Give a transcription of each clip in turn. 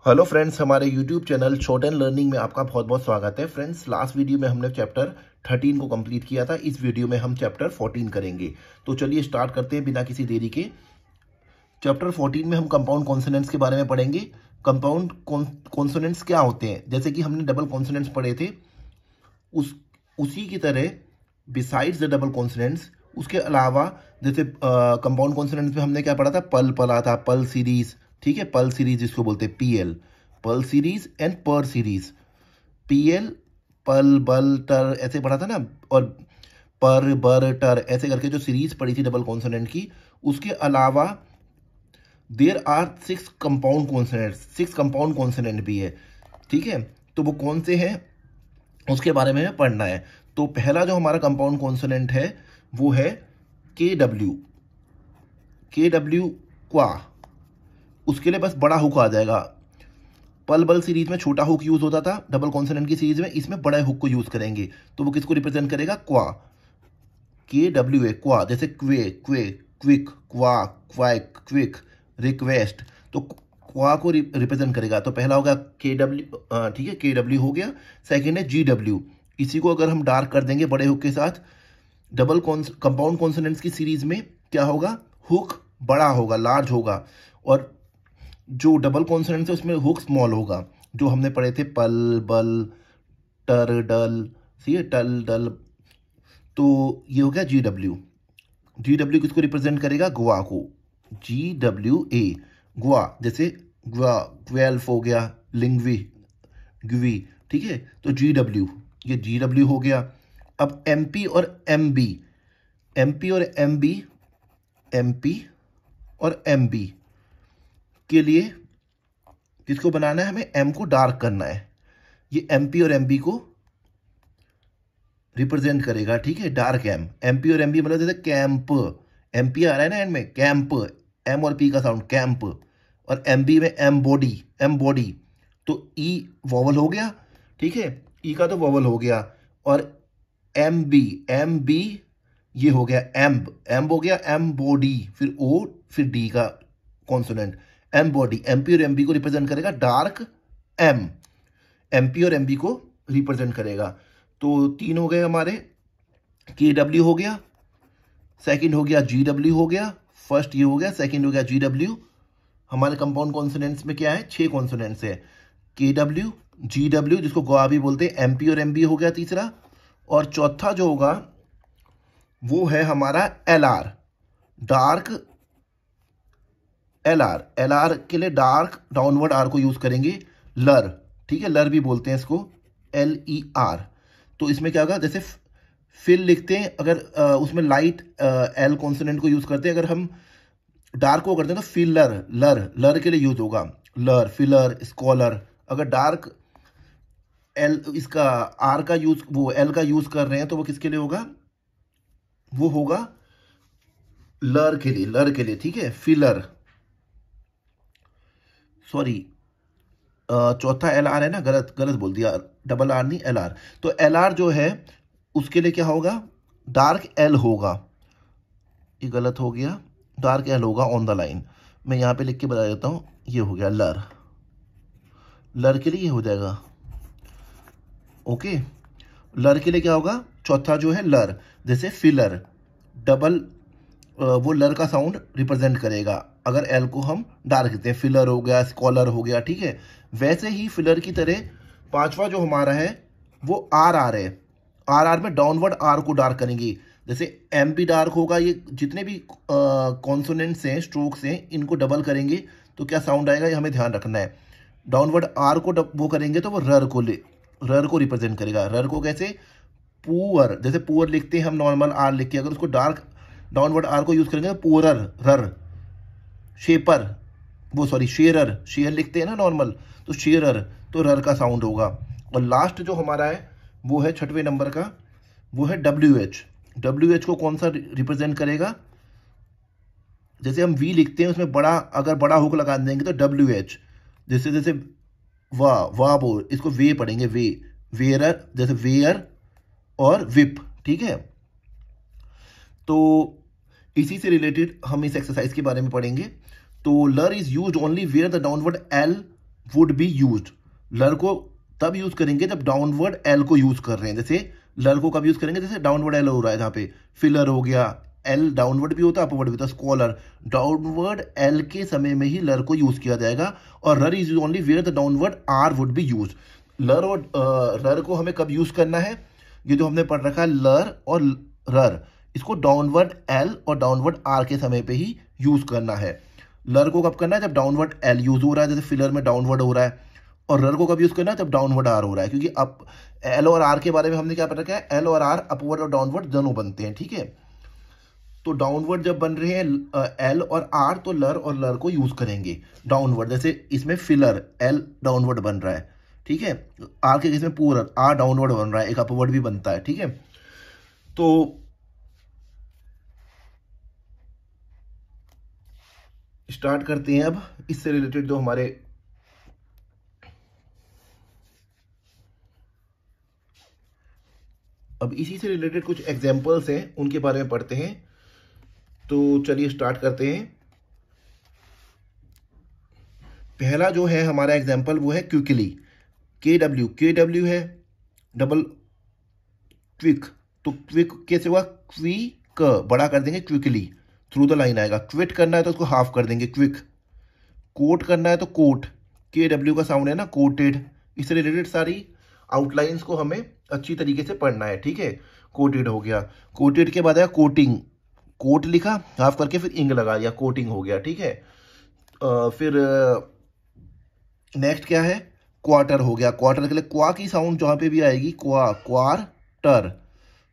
Hello friends, हमारे YouTube channel short and learning में आपका बहुत बहुत स्वागत है। फ्रेंड्स, लास्ट वीडियो में हमने चैप्टर 13 को कंप्लीट किया था। इस वीडियो में हम चैप्टर 14 करेंगे। तो चलिए स्टार्ट करते हैं बिना किसी देरी के। चैप्टर 14 में हम कंपाउंड कॉन्सोनेंट्स के बारे में पढ़ेंगे। कंपाउंड कॉन्सोनेंट्स क्या होते हैं, जैसे कि हमने डबल कॉन्सोनेंट्स पढ़े थे, उसी की तरह बिसाइड्स द डबल कॉन्सोनेंट्स, उसके अलावा जैसे कंपाउंड कॉन्सोनेंट्स में हमने क्या पढ़ा था, पल पढ़ा था, पल सीरीज। ठीक है, पल सीरीज जिसको बोलते हैं पीएल, पल सीरीज एंड पर सीरीज। पीएल पल बल टर ऐसे पढ़ा था ना, और पर बर टर ऐसे करके जो सीरीज पढ़ी थी डबल कॉन्सोनेंट की। उसके अलावा there are 6 compound consonant, 6 compound consonant भी है। ठीक है, तो वो कौन से हैं उसके बारे में पढ़ना है। तो पहला जो हमारा कंपाउंड कॉन्सोनेंट है वो है के डब्ल्यू। के डब्ल्यू क्वा, उसके लिए बस बड़ा हुक आ जाएगा। पल बल सीरीज में छोटा हुक यूज होता था, डबल कॉन्सोनेंट की सीरीज में इसमें बड़े हुक को यूज करेंगे। तो वो किसको रिप्रेजेंट करेगा, क्वा। के डब्ल्यू ए क्वा, जैसे क्वे क्वे क्विक, क्वा क्वाइक क्विक, रिक्वेस्ट, तो क्वा को रिप्रेजेंट करेगा। तो पहला होगा के डब्ल्यू, ठीक है, के डब्ल्यू हो गया। सेकेंड है जी डब्ल्यू। इसी को अगर हम डार्क कर देंगे बड़े हुक के साथ, डबल कंपाउंड कॉन्सोनेंट्स की सीरीज में क्या होगा, हुक बड़ा होगा, लार्ज होगा, और जो डबल कॉन्सोनेंट्स है उसमें हुक स्मॉल होगा। जो हमने पढ़े थे पल बल टर डल, सी है, टल डल। तो ये हो गया जी डब्ल्यू। जी डब्ल्यू किसको रिप्रेजेंट करेगा, गुआ को। जी डब्ल्यू ए गुआ, जैसे गुआ ग्वेल्फ हो गया, लिंग्वी ग्वी। ठीक है, तो जी डब्ल्यू, ये जी डब्ल्यू हो गया। अब एम पी और एम बी, एम पी और एम बी, एम पी और एम बी के लिए किसको बनाना है, हमें एम को डार्क करना है। ये एम पी और एम बी को रिप्रेजेंट करेगा। ठीक है, डार्क एम, एम पी और एम बी मतलब जैसे कैंप, एम पी आ रहा है ना एंड में, कैंप, एम और पी का साउंड कैंप, और एम बी में एम बॉडी, एम बॉडी। तो ई वॉवल हो गया, ठीक है, ई का तो वॉवल हो गया। और एम बी, एम बी ये हो गया एम्ब, एम्ब हो गया, एम बॉडी, फिर ओ, फिर डी का कॉन्सोनेंट, एम बॉडी। एमपी और एमबी को रिप्रेजेंट करेगा डार्क एम, एमपी और एमबी को रिप्रेजेंट करेगा। तो तीन हो गए हमारे, के डब्ल्यू हो गया, सेकंड हो गया जी डब्ल्यू हो गया, फर्स्ट ये हो गया, सेकंड हो गया जी डब्ल्यू। हमारे कंपाउंड कॉन्सोनेंट्स में क्या है, 6 कॉन्सोनेंट्स है, के डब्ल्यू जी डब्ल्यू जिसको गोआ भी बोलते हैं, एमपी और एमबी हो गया तीसरा, और चौथा जो होगा वो है हमारा L R, dark L R. L R के लिए डार्क डाउनवर्ड आर को यूज करेंगे, लर। ठीक है, लर भी बोलते हैं इसको, एल ई आर। तो इसमें क्या होगा, जैसे फिल लिखते हैं, अगर उसमें लाइट एल कॉन्सोनेंट को यूज करते हैं, अगर हम डार्क को करते हैं तो फिलर, लर, लर के लिए यूज होगा, लर, फिलर, स्कॉलर। अगर डार्क एल इसका आर का यूज, वो एल का यूज कर रहे हैं, तो वो किसके लिए होगा, वो होगा लर के लिए, लर के लिए। ठीक है, फिलर, सॉरी चौथा एल आर है ना, गलत गलत बोल दिया, डबल आर नहीं एल आर। तो एल आर जो है उसके लिए क्या होगा, डार्क एल होगा, ये गलत हो गया, डार्क एल होगा ऑन द लाइन। मैं यहाँ पे लिख के बता देता हूँ, ये हो गया लर, लर के लिए ये हो जाएगा। ओके, लर के लिए क्या होगा, चौथा जो है लर, जैसे फिलर, डबल वो लर का साउंड रिप्रेजेंट करेगा अगर एल को हम डार्क देते हैं, फिलर हो गया, स्कॉलर हो गया। ठीक है, वैसे ही फिलर की तरह पांचवा जो हमारा है वो आर आर है, आर आर में डाउनवर्ड आर को डार्क करेंगे। जैसे एम भी डार्क होगा, ये जितने भी कॉन्सोनेंट्स हैं, स्ट्रोक्स हैं, इनको डबल करेंगे तो क्या साउंड आएगा, ये हमें ध्यान रखना है। डाउनवर्ड आर को वो करेंगे तो वो रर को रिप्रेजेंट करेगा। रर को कैसे, पुअर, जैसे पुअर लिखते हैं हम नॉर्मल आर लिख के, अगर उसको डार्क डाउनवर्ड आर को यूज करेंगे तो पुअरर, रर। शेपर, वो सॉरी शेरर, शेयर लिखते हैं ना नॉर्मल, तो शेरर, तो रर का साउंड होगा। और लास्ट जो हमारा है वो है 6वें नंबर का, वो है डब्ल्यू एच। डब्ल्यू एच को कौन सा रिप्रेजेंट करेगा, जैसे हम वी लिखते हैं उसमें बड़ा, अगर बड़ा हुक लगा देंगे तो डब्ल्यू एच। जैसे जैसे वाह बोल, इसको वे पढ़ेंगे, वे, वेयर, जैसे वेयर और विप। ठीक है, तो इसी से रिलेटेड हम इस एक्सरसाइज के बारे में पढ़ेंगे। तो लर is used only where the downward L would be used. लर को तब यूज करेंगे जब डाउनवर्ड एल को यूज कर रहे हैं। जैसे लर को कब यूज करेंगे, जैसे डाउनवर्ड एल हो रहा है जहां पे फिलर हो गया, एल डाउनवर्ड भी होता है अपवर्ड भी होता है, स्कॉलर। डाउनवर्ड एल के समय में ही लर को यूज किया जाएगा। और रर is only where the downward are would be use. लर और रर को हमें कब यूज करना है, ये जो हमने पढ़ रखा है लर और रर, इसको डाउनवर्ड एल और डाउनवर्ड आर के समय पे ही यूज करना है। लर को कब करना है, जब डाउनवर्ड एल यूज हो रहा है, जैसे फिलर में डाउनवर्ड हो रहा है। और रर को कब यूज करना है, जब डाउनवर्ड आर हो रहा है, क्योंकि अब एल और आर के बारे में हमने क्या पढ़ रखा है, एल और आर अपवर्ड और डाउनवर्ड दोनों बनते हैं, ठीक है। तो डाउनवर्ड जब बन रहे हैं एल और आर, तो लर और लर को यूज करेंगे डाउनवर्ड। जैसे इसमें फिलर एल डाउनवर्ड बन रहा है, ठीक है। आर के केस में पूरा आर डाउनवर्ड बन रहा है, एक अपवर्ड भी बनता है, ठीक है। तो स्टार्ट करते हैं अब इससे रिलेटेड जो हमारे अब इसी से रिलेटेड कुछ एग्जाम्पल्स हैं, उनके बारे में पढ़ते हैं। तो चलिए स्टार्ट करते हैं। पहला जो है हमारा एग्जाम्पल वो है क्विकली। के डब्ल्यू है डबल क्विक, तो क्विक कैसे हुआ, क्विक बड़ा कर देंगे, क्विकली थ्रू द लाइन आएगा। क्विट करना है तो उसको हाफ कर देंगे, क्विक। कोट करना है तो कोट, के डब्ल्यू का साउंड है ना, कोटेड। इससे रिलेटेड सारी आउटलाइंस को हमें अच्छी तरीके से पढ़ना है, ठीक है। कोटेड हो गया, कोटेड के बाद आया कोटिंग, कोट लिखा हाफ करके फिर इंग लगा दिया, कोटिंग हो गया, ठीक है। फिर नेक्स्ट क्या है, क्वार्टर हो गया। क्वार्टर के लिए क्वा की साउंड जहां पे भी आएगी, क्वा, क्वार्टर,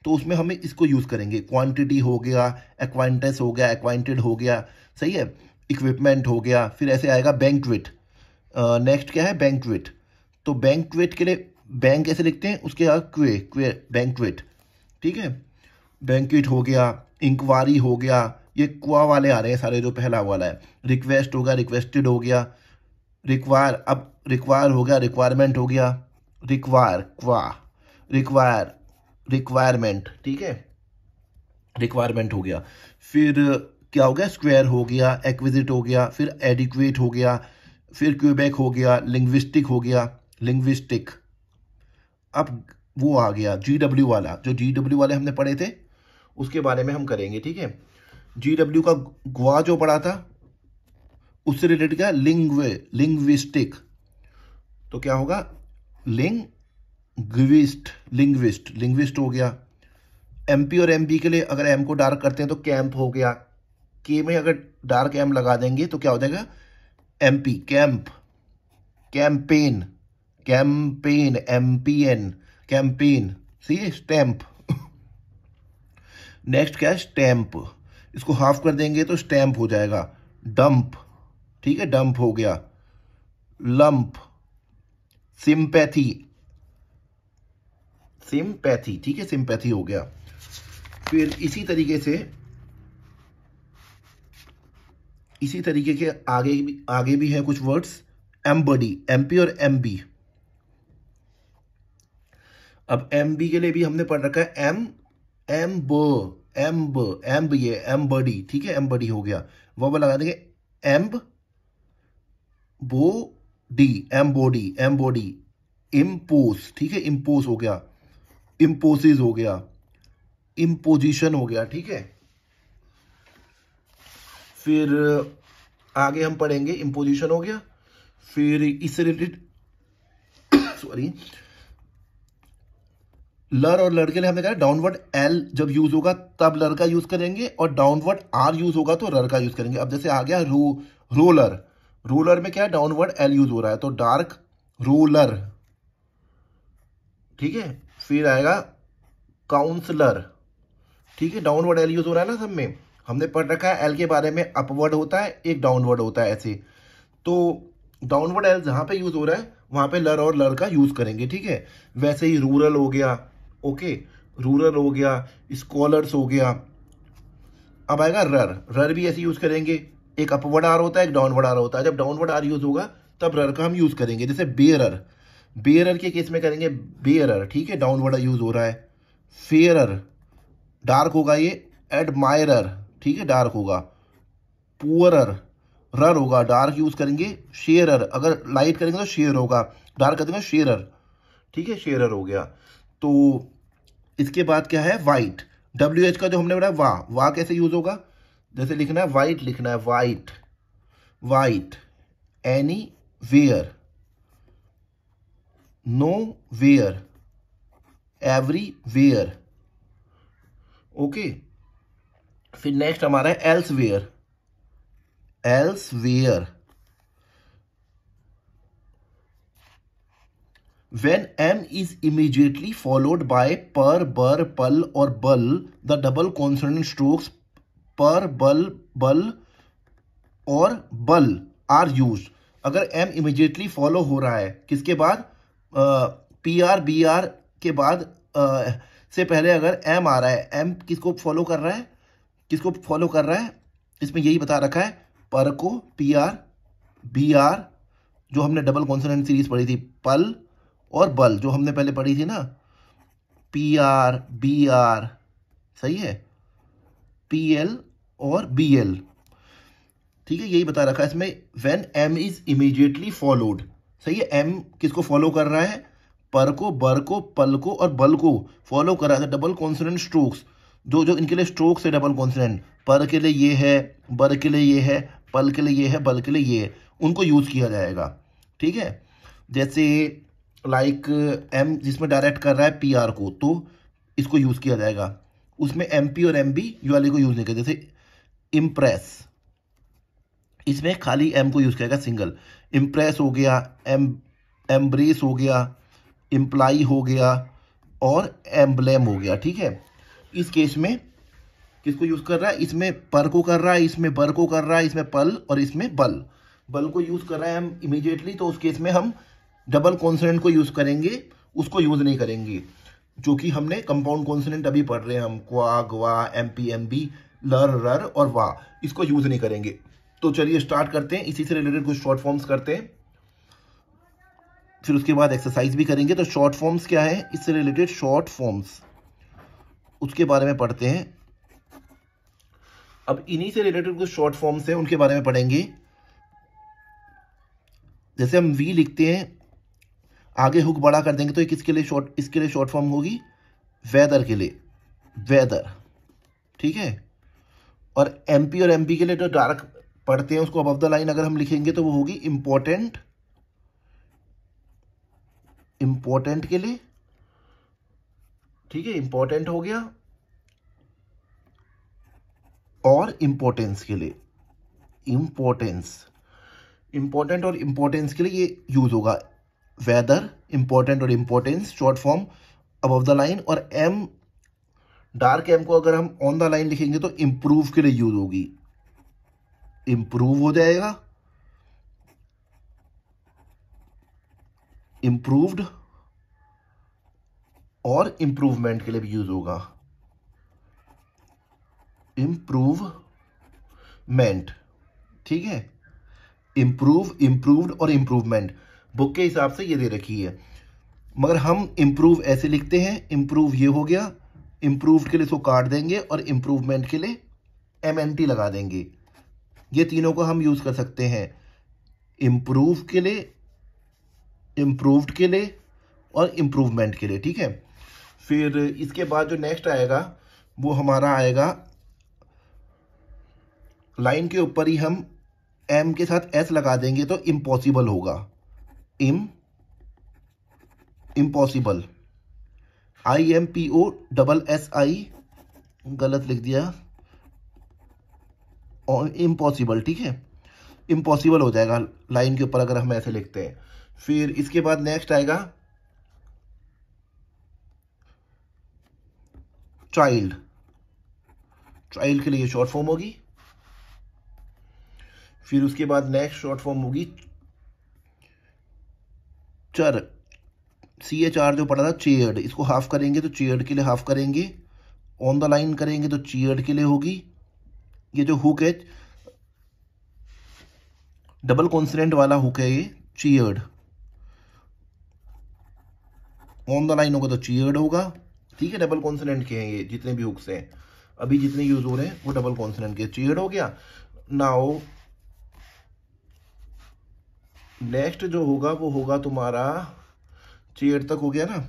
तो उसमें हमें इसको यूज करेंगे। क्वांटिटी हो गया, एक्वाइंटेंस हो गया, एक्वाइंटेड हो गया, सही है। इक्विपमेंट हो गया, फिर ऐसे आएगा बैंक्वेट। नेक्स्ट क्या है, बैंक्वेट। तो बैंक्वेट के लिए बैंक ऐसे लिखते हैं, उसके बाद क्वे, क्वे बैंक्वेट, ठीक है। बैंक्वेट हो गया, इंक्वायरी हो गया, ये क्वा वाले आ रहे हैं सारे जो पहला वाला है। रिक्वेस्ट हो गया, रिक्वेस्टेड हो गया, रिक्वायर, अब रिक्वायर हो गया, रिक्वायरमेंट हो गया, रिक्वायर क्वा, रिक्वायर रिक्वायरमेंट, ठीक है, रिक्वायरमेंट हो गया। फिर क्या हो गया, स्क्वायर हो गया, एक्विजिट हो गया, फिर एडिक्वेट हो गया, फिर क्यूबेक हो गया, लिंग्विस्टिक हो गया, लिंग्विस्टिक। अब वो आ गया जी डब्ल्यू वाला, जो जी डब्ल्यू वाले हमने पढ़े थे उसके बारे में हम करेंगे, ठीक है। जी डब्ल्यू का ग्वा जो पढ़ा था उससे रिलेटेड क्या, लिंग्विस्टिक। तो क्या होगा, लिंग्विस्ट हो गया। एमपी और एमपी के लिए अगर एम को डार्क करते हैं तो कैंप हो गया। के में अगर डार्क एम लगा देंगे तो क्या हो जाएगा, MP, camp, campaign, campaign, MPN, campaign, C, stamp. Next क्या है, स्टैंप, इसको हाफ कर देंगे तो स्टैंप हो जाएगा। डंप, ठीक है, डंप हो गया। लंप, सिंपैथी, सिंपैथी, ठीक है, सिंपैथी हो गया। फिर इसी तरीके के आगे भी है कुछ वर्ड्स। एम्बडी, एमपी और एमबी। अब एमबी के लिए भी हमने पढ़ रखा है एम्ब, ये एम्बडी, ठीक है, एम्बडी हो गया। वो लगा देंगे एम्ब बोडी, एम्बोडी। इम्पोज, ठीक है, इम्पोज हो गया, इम्पोसिस हो गया, इम्पोजिशन हो गया, ठीक है। फिर आगे हम पढ़ेंगे, इम्पोजिशन हो गया। फिर इससे रिलेटेड सॉरी, लर और लर के लिए हमने कहा डाउनवर्ड एल जब यूज होगा तब लर का यूज करेंगे, और डाउनवर्ड आर यूज होगा तो लर का यूज करेंगे। अब जैसे आ गया रोलर, रोलर में क्या है, डाउनवर्ड एल यूज हो रहा है तो डार्क रोलर, ठीक है। फिर आएगा काउंसलर, ठीक है, डाउनवर्ड एल यूज हो रहा है ना सब में। हमने पढ़ रखा है एल के बारे में, अपवर्ड होता है एक डाउनवर्ड होता है, ऐसे। तो डाउनवर्ड एल जहां पे यूज हो रहा है वहां पे लर और लर का यूज करेंगे, ठीक है। वैसे ही रूरल हो गया, ओके, रूरल हो गया, स्कॉलर्स हो गया। अब आएगा रर भी ऐसे यूज करेंगे, एक अपवर्ड आर होता है एक डाउनवर्ड आर होता है। जब डाउनवर्ड आर यूज होगा तब रर का हम यूज करेंगे। जैसे बेयरर के केस में करेंगे बेयरर, ठीक है, डाउनवर्ड यूज हो रहा है। फेयरर, डार्क होगा ये, एडमायरर, ठीक है, डार्क होगा। पुअरर, रर होगा, डार्क यूज करेंगे शेयरर, अगर लाइट करेंगे तो शेयर होगा, डार्क करेंगे शेयरर, ठीक है, शेयरर हो गया। तो इसके बाद क्या है, वाइट, WH का जो हमने बताया वाह कैसे यूज होगा, जैसे लिखना है वाइट, लिखना है white, white, anywhere, nowhere, everywhere, okay. फिर नेक्स्ट हमारा है elsewhere, elsewhere, when M is immediately followed by per, बर, पल और बल, the double consonant strokes पर, बल, बल और बल आर यूज्ड। अगर M इमीडिएटली फॉलो हो रहा है किसके बाद, PR BR के बाद से पहले अगर M आ रहा है, M किसको फॉलो कर रहा है, किसको फॉलो कर रहा है, इसमें यही बता रखा है, पर को, PR BR जो हमने डबल कॉन्सोनेंट सीरीज पढ़ी थी, पल और बल जो हमने पहले पढ़ी थी ना, PR BR, सही है, PL और BL, ठीक है, यही बता रखा है इसमें। When M is immediately followed, सही है, M किसको फॉलो कर रहा है, पर को, बर को, पल को और बल को फॉलो कर रहा है। डबल कॉन्सोनेंट स्ट्रोक्स जो जो इनके लिए स्ट्रोक्स है डबल कॉन्सोनेंट, पर के लिए ये है, बर के लिए ये है, पल के लिए ये है, बल के लिए ये है, उनको यूज किया जाएगा, ठीक है। जैसे लाइक M जिसमें डायरेक्ट कर रहा है PR को, तो इसको यूज किया जाएगा, उसमें MP और MB यू वाले को यूज नहीं करेगा। जैसे इम्प्रेस, इसमें खाली M को यूज करेगा सिंगल, इम्प्रेस हो गया, एम्ब्रेस हो गया, इम्प्लाई हो गया और एम्ब्लेम हो गया, ठीक है। इस केस में किसको यूज कर रहा है, इसमें पर को कर रहा है, इसमें बर को कर रहा है, इसमें पल और इसमें बल, बल को यूज कर रहा है हम इमीडिएटली, तो उस केस में हम डबल कॉन्सोनेंट को यूज करेंगे, उसको यूज नहीं करेंगे, जो कि हमने कंपाउंड कॉन्सोनेंट अभी पढ़ रहे हैं हम, क्वा, ग्वा, MP MB, लर, रर और वा, इसको यूज नहीं करेंगे। तो चलिए स्टार्ट करते हैं, इसी से रिलेटेड कुछ शॉर्ट फॉर्म्स करते हैं, फिर उसके बाद एक्सरसाइज भी करेंगे। तो शॉर्ट फॉर्म्स क्या है, इससे रिलेटेड शॉर्ट फॉर्म्स उसके बारे में पढ़ते हैं। अब इन्हीं से रिलेटेड कुछ शॉर्ट फॉर्म्स हैं, उनके बारे में पढ़ेंगे। जैसे हम V लिखते हैं, आगे हुक बड़ा कर देंगे तो ये किसके लिए शॉर्ट, इसके लिए शॉर्ट फॉर्म होगी वेदर के लिए, वेदर, ठीक है। और MP और MB के लिए जो डार्क पढ़ते हैं उसको अबव द लाइन अगर हम लिखेंगे तो वो होगी इंपॉर्टेंट, इंपॉर्टेंट के लिए, ठीक है, इंपॉर्टेंट हो गया, और इंपॉर्टेंस के लिए, इंपॉर्टेंस, इंपॉर्टेंट और इंपॉर्टेंस के लिए ये यूज होगा, वेदर, इंपॉर्टेंट और importance, short form above the line. और M, डार्क M को अगर हम ऑन द लाइन लिखेंगे तो इंप्रूव के लिए यूज होगी, इंप्रूव हो जाएगा, इंप्रूव्ड, और इंप्रूवमेंट के लिए भी यूज होगा, इंप्रूवमेंट, ठीक है, इंप्रूव, इंप्रूव्ड और इंप्रूवमेंट बुक के हिसाब से ये दे रखी है, मगर हम इंप्रूव ऐसे लिखते हैं, इंप्रूव ये हो गया, इंप्रूव्ड के लिए इसको काट देंगे और इंप्रूवमेंट के लिए MNT लगा देंगे। ये तीनों को हम यूज कर सकते हैं, इंप्रूव के लिए, इंप्रूव्ड के लिए और इंप्रूवमेंट के लिए, ठीक है। फिर इसके बाद जो नेक्स्ट आएगा वो हमारा आएगा, लाइन के ऊपर ही हम M के साथ S लगा देंगे तो इम्पॉसिबल होगा, इम्पॉसिबल, IMPOSSI, गलत लिख दिया, और इम्पॉसिबल, ठीक है, इम्पॉसिबल हो जाएगा लाइन के ऊपर अगर हम ऐसे लिखते हैं। फिर इसके बाद नेक्स्ट आएगा चाइल्ड, चाइल्ड के लिए शॉर्ट फॉर्म होगी। फिर उसके बाद नेक्स्ट शॉर्ट फॉर्म होगी चर, CHR जो पढ़ा था, चेयर्ड, इसको हाफ करेंगे तो चेयर्ड के लिए हाफ करेंगे, ऑन द लाइन करेंगे तो चेयर्ड के लिए होगी। ये जो हुक है डबल कॉन्सोनेंट वाला हुक है, ये चेयर्ड, ऑन द लाइन होगा तो चेयर्ड होगा, ठीक है। डबल कॉन्सोनेंट के हैं ये जितने भी हुक्स हैं अभी जितने यूज हो रहे हैं वो डबल कॉन्सोनेंट के, चेयर्ड हो गया। नाउ नेक्स्ट जो होगा वो होगा तुम्हारा चेयर तक हो गया ना।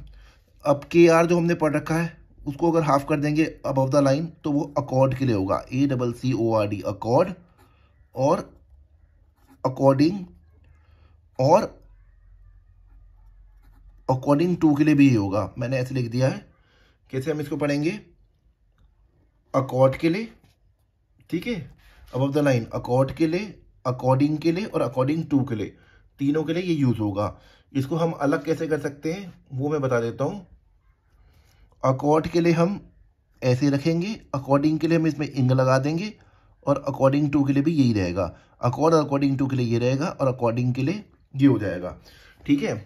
अब के आर जो हमने पढ़ रखा है उसको अगर हाफ कर देंगे अबव द लाइन तो वो अकॉर्ड के लिए होगा, ACCORD अकॉर्ड, और अकॉर्डिंग और अकॉर्डिंग टू के लिए भी ये होगा। मैंने ऐसे लिख दिया है। कैसे हम इसको पढ़ेंगे? अकॉर्ड के लिए, ठीक है, अबव द लाइन अकॉर्ड के लिए, अकॉर्डिंग के लिए और अकॉर्डिंग टू के लिए, तीनों के लिए ये यूज होगा। इसको हम अलग कैसे कर सकते हैं वो मैं बता देता हूं। अकॉर्ड के लिए हम ऐसे रखेंगे, अकॉर्डिंग के लिए हम इसमें इंग लगा देंगे, और अकॉर्डिंग टू के लिए भी यही रहेगा। अकॉर्ड और अकॉर्डिंग टू के लिए ये रहेगा और अकॉर्डिंग के लिए ये हो जाएगा, ठीक है।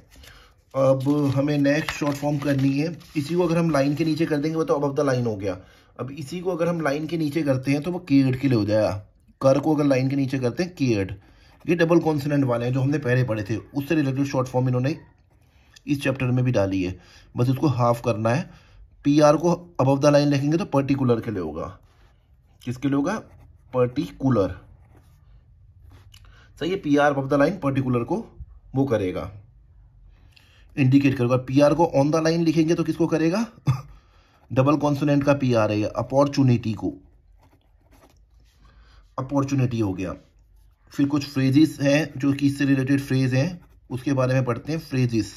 अब हमें नेक्स्ट शॉर्ट फॉर्म करनी है। इसी को अगर हम लाइन के नीचे कर देंगे वो तो अबव द लाइन हो गया। अब इसी को अगर हम लाइन के नीचे करते हैं तो वो केड के लिए हो जाएगा। कर को अगर लाइन के नीचे करते हैं केड, ये डबल कॉन्सोनेंट वाले हैं जो हमने पहले पढ़े थे, उससे रिलेटेड शॉर्ट फॉर्म इन्होंने इस चैप्टर में भी डाली है। बस इसको हाफ करना है। पी आर को अबव द लाइन लिखेंगे तो पर्टिकुलर के लिए होगा। किसके लिए होगा? पर्टिकुलर। सही है, P R above the line particular को वो करेगा, इंडिकेट करेगा। पी आर को ऑन द लाइन लिखेंगे तो किसको करेगा? डबल कॉन्सोनेंट का पी आर है, अपॉर्चुनिटी को, अपॉर्चुनिटी हो गया। फिर कुछ फ्रेजेस हैं जो कि इससे रिलेटेड फ्रेज हैं, उसके बारे में पढ़ते हैं, फ्रेजेस।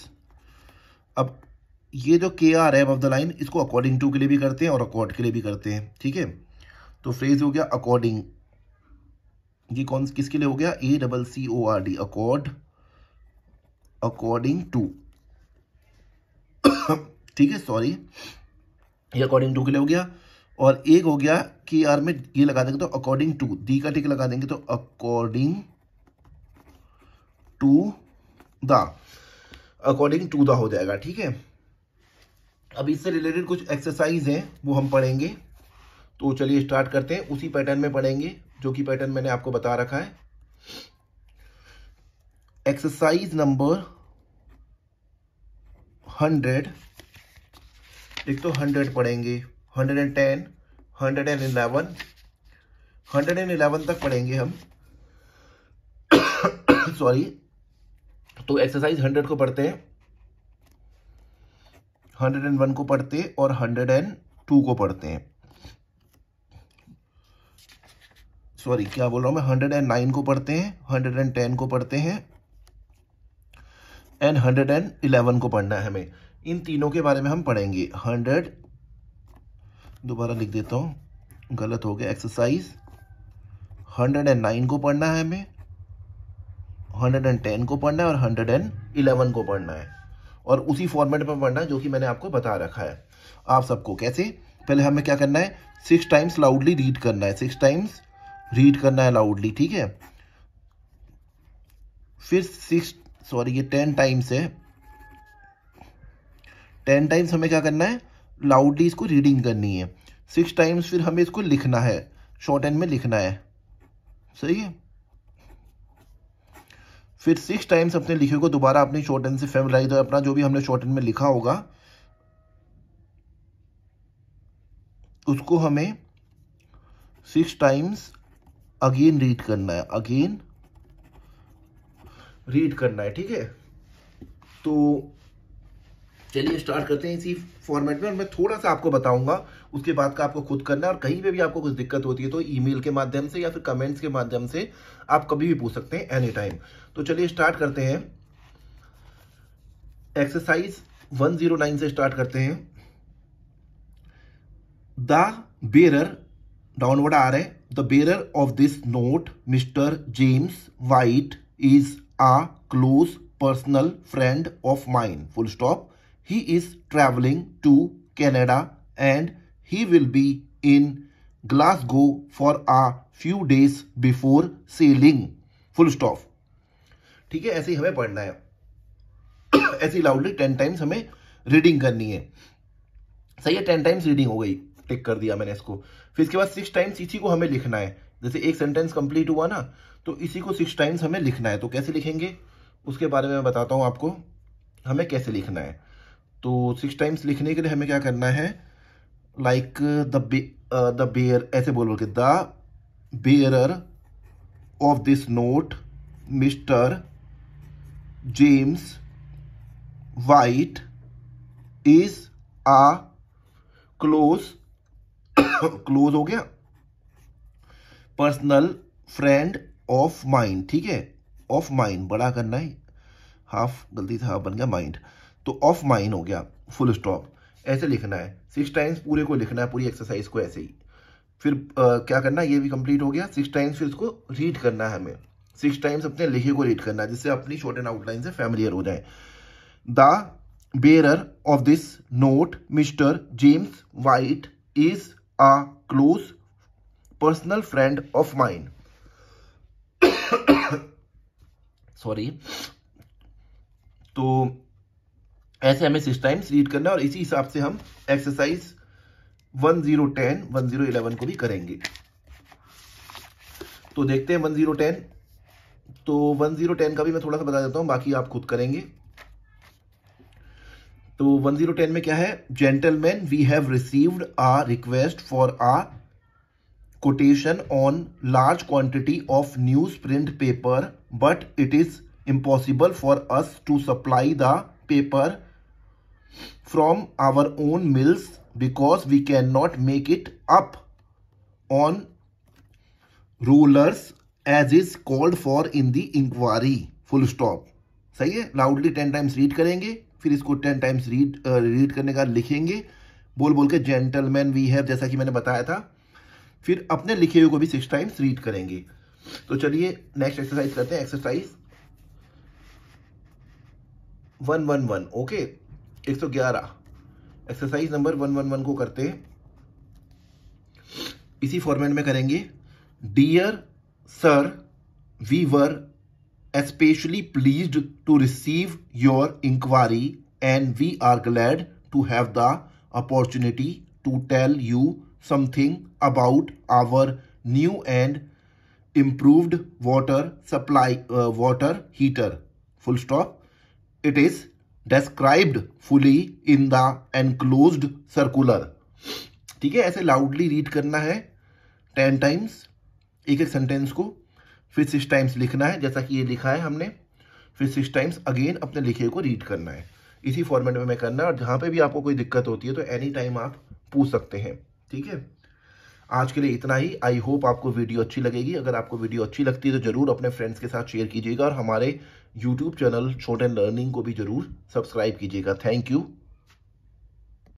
अब ये जो के आर है अबव द लाइन, इसको अकॉर्डिंग टू के लिए भी करते हैं और अकॉर्ड के लिए भी करते हैं, ठीक है। तो फ्रेज हो गया अकॉर्डिंग, ये कौन किसके लिए हो गया? ACCORD अकॉर्ड, अकॉर्डिंग टू, ठीक है, सॉरी, ये अकॉर्डिंग टू के लिए हो गया। और एक हो गया कि आर में ये लगा देंगे तो अकॉर्डिंग टू, दी का टिक लगा देंगे तो according to the, according to the हो जाएगा, ठीक है। अब इससे रिलेटेड कुछ एक्सरसाइज हैं वो हम पढ़ेंगे, तो चलिए स्टार्ट करते हैं। उसी पैटर्न में पढ़ेंगे जो कि पैटर्न मैंने आपको बता रखा है। एक्सरसाइज नंबर 100, एक तो 100 पढ़ेंगे, 110, 111, 111 तक पढ़ेंगे हम। सॉरी, तो एक्सरसाइज 100 को पढ़ते हैं, 101 को पढ़ते हैं और 102 को पढ़ते हैं। सॉरी, क्या बोल रहा हूं मैं? 109 को पढ़ते हैं, 110 को पढ़ते हैं एंड 111 को पढ़ना है हमें। इन तीनों के बारे में हम पढ़ेंगे। 100, दोबारा लिख देता हूँ, गलत हो गया। एक्सरसाइज 109 को पढ़ना है हमें, 110 को पढ़ना है और 111 को पढ़ना है, और उसी फॉर्मेट में पढ़ना है जो कि मैंने आपको बता रखा है आप सबको। कैसे? पहले हमें क्या करना है? 6 टाइम्स लाउडली रीड करना है, 6 टाइम्स रीड करना है लाउडली, ठीक है। फिर 10 टाइम्स है, 10 टाइम्स हमें क्या करना है? लाउडली इसको रीडिंग करनी है। 6 टाइम्स फिर हमें इसको लिखना है, शॉर्ट हैंड में लिखना है, सही है। फिर 6 टाइम्स अपने लिखे को दोबारा अपनी शॉर्ट हैंड से फेमिलाइज, अपना जो भी हमने शॉर्ट हैंड में लिखा होगा उसको हमें 6 टाइम्स अगेन रीड करना है, अगेन रीड करना है, ठीक है। तो चलिए स्टार्ट करते हैं इसी फॉर्मेट में, और मैं थोड़ा सा आपको बताऊंगा, उसके बाद का आपको खुद करना है। और कहीं पे भी आपको कुछ दिक्कत होती है तो ईमेल के माध्यम से या फिर कमेंट्स के माध्यम से आप कभी भी पूछ सकते हैं, एनी टाइम। तो चलिए स्टार्ट करते हैं। एक्सरसाइज 109 से स्टार्ट करते हैं। द बेरर, डाउनवर्ड आ रहा है, the bearer of this note Mister James White is a close personal friend of mine, full stop. He is traveling to Canada and he will be in Glasgow for a few days before sailing, full stop. ठीक है, ऐसे ही हमें पढ़ना है। ऐसे ही loudly 10 times हमें reading करनी है, सही है। 10 टाइम्स रीडिंग हो गई, टिक कर दिया मैंने इसको। फिर इसके बाद 6 टाइम्स इसी को हमें लिखना है। जैसे एक सेंटेंस कंप्लीट हुआ ना, तो इसी को 6 टाइम्स हमें लिखना है। तो कैसे लिखेंगे उसके बारे में मैं बताता हूं आपको, हमें कैसे लिखना है। तो 6 टाइम्स लिखने के लिए हमें क्या करना है? लाइक द बेयर, ऐसे बोल के, the bearer of this note Mister James White is a close हो गया पर्सनल फ्रेंड ऑफ माइंड, ठीक है, ऑफ माइंड बड़ा करना है, हाफ गलती से हाफ बन गया माइंड, तो ऑफ माइंड हो गया, फुल स्टॉप। ऐसे लिखना है 6 टाइम्स, पूरे को लिखना है, पूरी एक्सरसाइज को ऐसे ही। फिर क्या करना है, ये भी कंप्लीट हो गया 6 टाइम्स। फिर इसको रीड करना है हमें 6 टाइम्स, अपने लिखे को रीड करना है, जिससे अपनी शॉर्ट एंड आउटलाइन से फैमिलियर हो जाए। The bearer of this note Mister James White is a close personal friend of mine. Sorry. तो ऐसे हमें 6 टाइम्स रीड करना है और इसी हिसाब से हम एक्सरसाइज 1010 1011 को भी करेंगे। तो देखते हैं 1010। तो 1010 का भी मैं थोड़ा सा बता देता हूं, बाकी आप खुद करेंगे। तो 1010 में क्या है, gentleman we have received a request for a quotation on large quantity of newsprint paper, but it is impossible for us to supply the paper from our own mills because we cannot make it up on rollers as is called for in the inquiry, full stop। सही है। Loudly 10 times read करेंगे, फिर इसको 10 times read करने का लिखेंगे, बोल बोल के जेंटलमैन वी हैव, जैसा कि मैंने बताया था। फिर अपने लिखे हुए को भी 6 टाइम्स रीड करेंगे। तो चलिए नेक्स्ट एक्सरसाइज करते हैं, एक्सरसाइज 111। ओके, 111 एक्सरसाइज नंबर 111 को करते हैं, इसी फॉर्मेट में करेंगे। Dear sir, we were especially pleased to receive your inquiry and we are glad to have the opportunity to tell you something about our new and improved water supply water heater, full stop. It is described fully in the enclosed circular। ठीक है, ऐसे loudly read करना है 10 times एक एक sentence को, फिर 6 times लिखना है जैसा कि ये लिखा है हमने, फिर 6 टाइम्स अगेन अपने लिखे को रीड करना है। इसी फॉर्मेट में मैं करना है, और जहाँ पे भी आपको कोई दिक्कत होती है तो एनी टाइम आप पूछ सकते हैं। ठीक है, आज के लिए इतना ही। आई होप आपको वीडियो अच्छी लगेगी। अगर आपको वीडियो अच्छी लगती है तो जरूर अपने फ्रेंड्स के साथ शेयर कीजिएगा और हमारे YouTube channel short and learning को भी जरूर सब्सक्राइब कीजिएगा। Thank you.